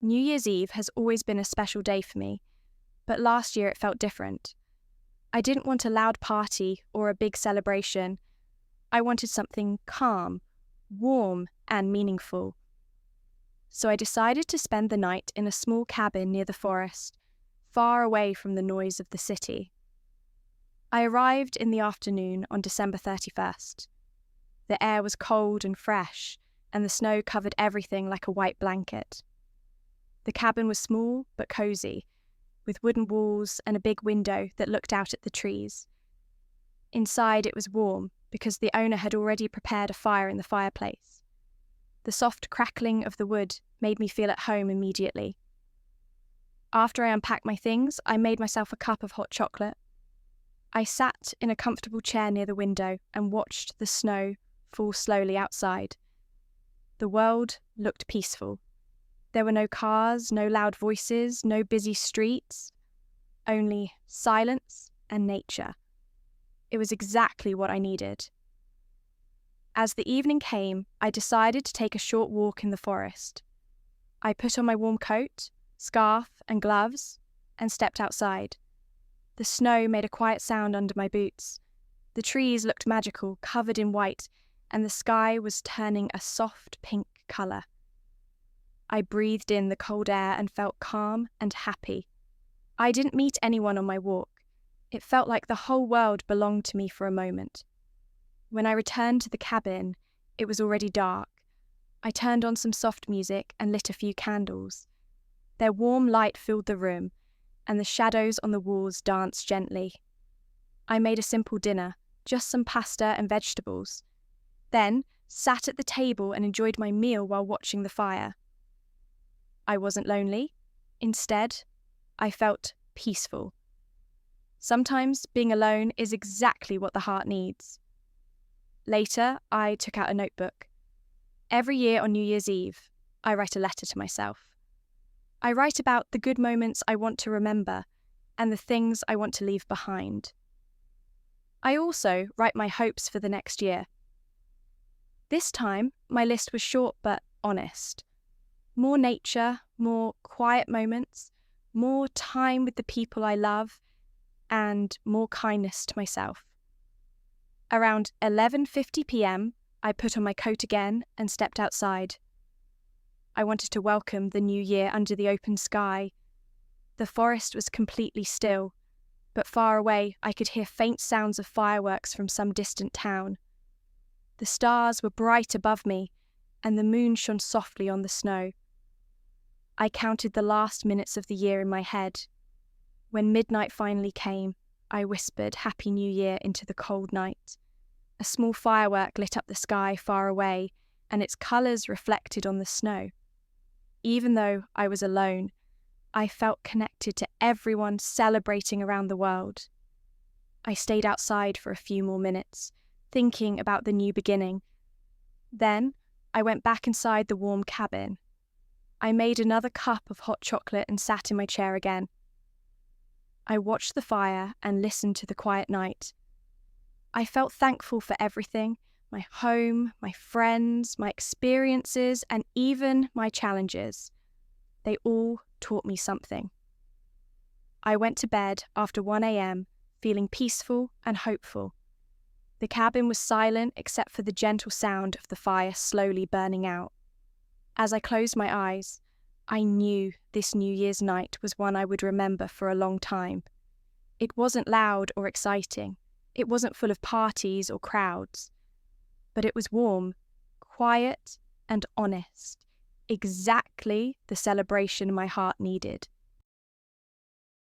New Year's Eve has always been a special day for me, but last year it felt different. I didn't want a loud party or a big celebration. I wanted something calm, warm, and meaningful. So I decided to spend the night in a small cabin near the forest, far away from the noise of the city. I arrived in the afternoon on December 31st. The air was cold and fresh, and the snow covered everything like a white blanket. The cabin was small but cozy, with wooden walls and a big window that looked out at the trees. Inside it was warm because the owner had already prepared a fire in the fireplace. The soft crackling of the wood made me feel at home immediately. After I unpacked my things, I made myself a cup of hot chocolate. I sat in a comfortable chair near the window and watched the snow fall slowly outside. The world looked peaceful. There were no cars, no loud voices, no busy streets, only silence and nature. It was exactly what I needed. As the evening came, I decided to take a short walk in the forest. I put on my warm coat, scarf, and gloves and stepped outside. The snow made a quiet sound under my boots. The trees looked magical, covered in white, and the sky was turning a soft pink colour. I breathed in the cold air and felt calm and happy. I didn't meet anyone on my walk. It felt like the whole world belonged to me for a moment. When I returned to the cabin, it was already dark. I turned on some soft music and lit a few candles. Their warm light filled the room, and the shadows on the walls danced gently. I made a simple dinner, just some pasta and vegetables. Then sat at the table and enjoyed my meal while watching the fire. I wasn't lonely. Instead, I felt peaceful. Sometimes being alone is exactly what the heart needs. Later, I took out a notebook. Every year on New Year's Eve, I write a letter to myself. I write about the good moments I want to remember and the things I want to leave behind. I also write my hopes for the next year. This time, my list was short but honest. More nature, more quiet moments, more time with the people I love, and more kindness to myself. Around 11:50 p.m, I put on my coat again and stepped outside. I wanted to welcome the new year under the open sky. The forest was completely still, but far away I could hear faint sounds of fireworks from some distant town. The stars were bright above me, and the moon shone softly on the snow. I counted the last minutes of the year in my head. When midnight finally came, I whispered Happy New Year into the cold night. A small firework lit up the sky far away, and its colours reflected on the snow. Even though I was alone, I felt connected to everyone celebrating around the world. I stayed outside for a few more minutes, thinking about the new beginning. Then I went back inside the warm cabin. I made another cup of hot chocolate and sat in my chair again. I watched the fire and listened to the quiet night. I felt thankful for everything, my home, my friends, my experiences, and even my challenges. They all taught me something. I went to bed after 1 a.m, feeling peaceful and hopeful. The cabin was silent except for the gentle sound of the fire slowly burning out. As I closed my eyes, I knew this New Year's night was one I would remember for a long time. It wasn't loud or exciting. It wasn't full of parties or crowds. But it was warm, quiet, and honest. Exactly the celebration my heart needed.